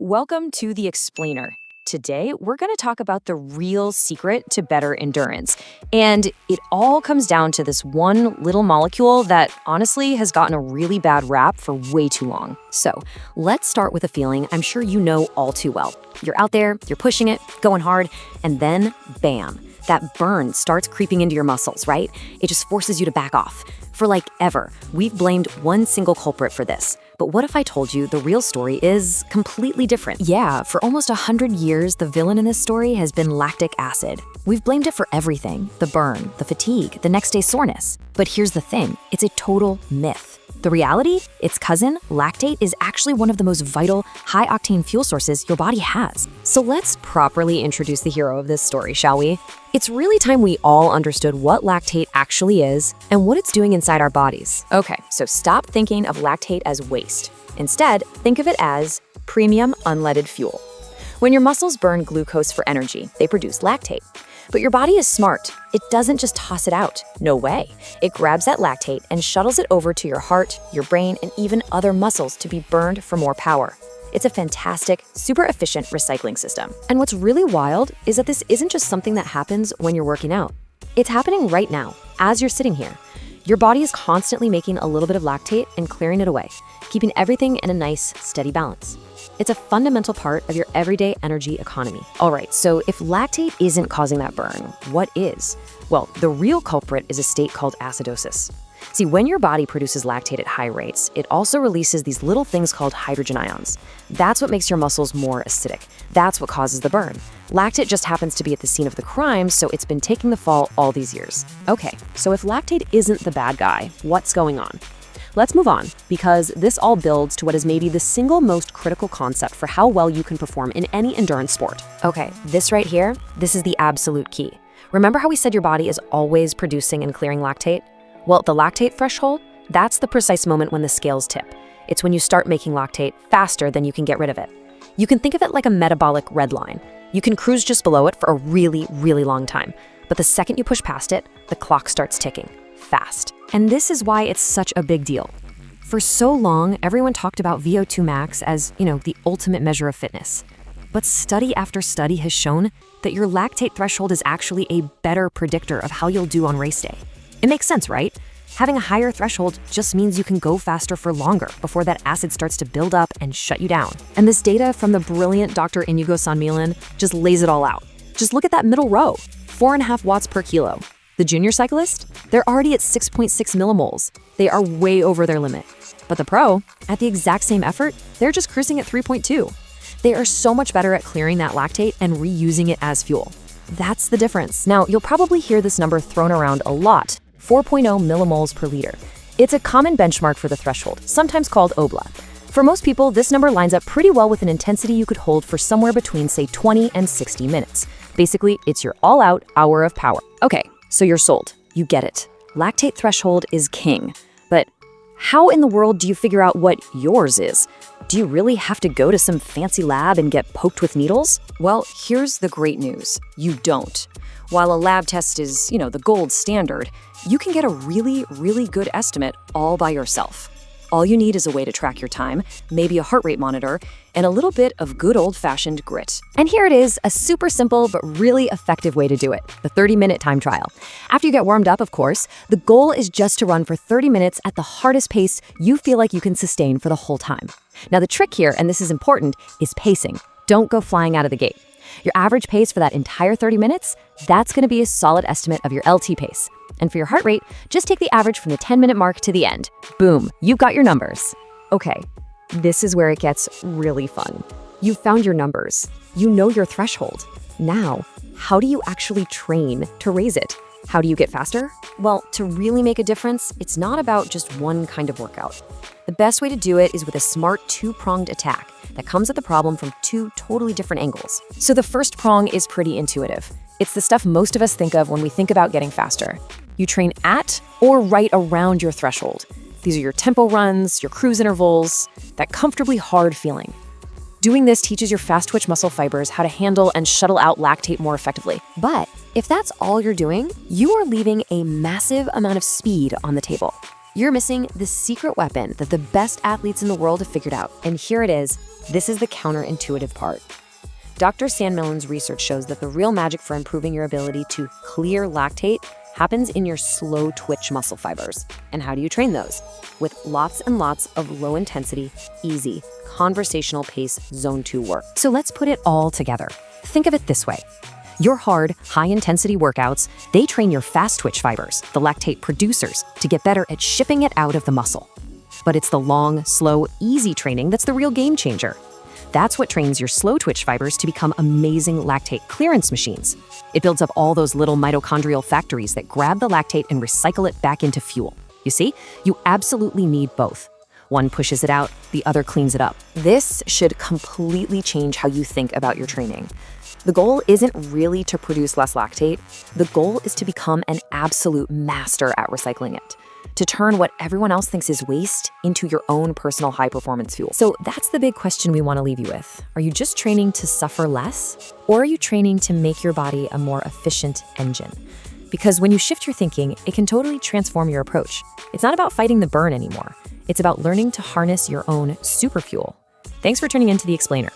Welcome to The Explainer. Today, we're going to talk about the real secret to better endurance. And it all comes down to this one little molecule that honestly has gotten a really bad rap for way too long. So, let's start with a feeling I'm sure you know all too well. You're out there, you're pushing it, going hard, and then bam, that burn starts creeping into your muscles, right? It just forces you to back off. For like ever, we've blamed one single culprit for this. But what if I told you the real story is completely different? Yeah, for almost 100 years, the villain in this story has been lactic acid. We've blamed it for everything: the burn, the fatigue, the next day soreness. But here's the thing, it's a total myth. The reality, its cousin, lactate, is actually one of the most vital, high-octane fuel sources your body has. So let's properly introduce the hero of this story, shall we? It's really time we all understood what lactate actually is and what it's doing inside our bodies. Okay, so stop thinking of lactate as waste. Instead, think of it as premium unleaded fuel. When your muscles burn glucose for energy, they produce lactate. But your body is smart. It doesn't just toss it out. No way. It grabs that lactate and shuttles it over to your heart, your brain, and even other muscles to be burned for more power. It's a fantastic, super efficient recycling system. And what's really wild is that this isn't just something that happens when you're working out. It's happening right now, as you're sitting here. Your body is constantly making a little bit of lactate and clearing it away, keeping everything in a nice, steady balance. It's a fundamental part of your everyday energy economy. All right, so if lactate isn't causing that burn, what is? Well, the real culprit is a state called acidosis. See, when your body produces lactate at high rates, it also releases these little things called hydrogen ions. That's what makes your muscles more acidic. That's what causes the burn. Lactate just happens to be at the scene of the crime, so it's been taking the fall all these years. Okay, so if lactate isn't the bad guy, what's going on? Let's move on, because this all builds to what is maybe the single most critical concept for how well you can perform in any endurance sport. Okay, this right here, this is the absolute key. Remember how we said your body is always producing and clearing lactate? Well, the lactate threshold, that's the precise moment when the scales tip. It's when you start making lactate faster than you can get rid of it. You can think of it like a metabolic red line. You can cruise just below it for a really, really long time. But the second you push past it, the clock starts ticking, fast. And this is why it's such a big deal. For so long, everyone talked about VO2 max as, the ultimate measure of fitness. But study after study has shown that your lactate threshold is actually a better predictor of how you'll do on race day. It makes sense, right? Having a higher threshold just means you can go faster for longer before that acid starts to build up and shut you down. And this data from the brilliant Dr. Inigo San Milan just lays it all out. Just look at that middle row, 4.5 watts per kilo. The junior cyclist, they're already at 6.6 millimoles. They are way over their limit. But the pro, at the exact same effort, they're just cruising at 3.2. They are so much better at clearing that lactate and reusing it as fuel. That's the difference. Now, you'll probably hear this number thrown around a lot, 4.0 millimoles per liter. It's a common benchmark for the threshold, sometimes called OBLA. For most people, this number lines up pretty well with an intensity you could hold for somewhere between, say, 20 and 60 minutes. Basically, it's your all-out hour of power. Okay, so you're sold. You get it. Lactate threshold is king. But how in the world do you figure out what yours is? Do you really have to go to some fancy lab and get poked with needles? Well, here's the great news. You don't. While a lab test is, the gold standard, you can get a really, really good estimate all by yourself. All you need is a way to track your time, maybe a heart rate monitor, and a little bit of good old-fashioned grit. And here it is, a super simple but really effective way to do it, the 30-minute time trial. After you get warmed up, of course, the goal is just to run for 30 minutes at the hardest pace you feel like you can sustain for the whole time. Now the trick here, and this is important, is pacing. Don't go flying out of the gate. Your average pace for that entire 30 minutes, that's going to be a solid estimate of your LT pace. And for your heart rate, just take the average from the 10-minute mark to the end. Boom, you've got your numbers. Okay, this is where it gets really fun. You've found your numbers. You know your threshold. Now, how do you actually train to raise it? How do you get faster? Well, to really make a difference, it's not about just one kind of workout. The best way to do it is with a smart two-pronged attack that comes at the problem from two totally different angles. So the first prong is pretty intuitive. It's the stuff most of us think of when we think about getting faster. You train at or right around your threshold. These are your tempo runs, your cruise intervals, that comfortably hard feeling. Doing this teaches your fast-twitch muscle fibers how to handle and shuttle out lactate more effectively. But if that's all you're doing, you are leaving a massive amount of speed on the table. You're missing the secret weapon that the best athletes in the world have figured out. And here it is. This is the counterintuitive part. Dr. Sandmillen's research shows that the real magic for improving your ability to clear lactate happens in your slow twitch muscle fibers. And how do you train those? With lots and lots of low intensity, easy, conversational pace zone 2 work. So let's put it all together. Think of it this way. Your hard, high-intensity workouts, they train your fast twitch fibers, the lactate producers, to get better at shipping it out of the muscle. But it's the long, slow, easy training that's the real game changer. That's what trains your slow twitch fibers to become amazing lactate clearance machines. It builds up all those little mitochondrial factories that grab the lactate and recycle it back into fuel. You see, you absolutely need both. One pushes it out, the other cleans it up. This should completely change how you think about your training. The goal isn't really to produce less lactate. The goal is to become an absolute master at recycling it, to turn what everyone else thinks is waste into your own personal high-performance fuel. So that's the big question we want to leave you with. Are you just training to suffer less, or are you training to make your body a more efficient engine? Because when you shift your thinking, it can totally transform your approach. It's not about fighting the burn anymore. It's about learning to harness your own superfuel. Thanks for tuning into The Explainer.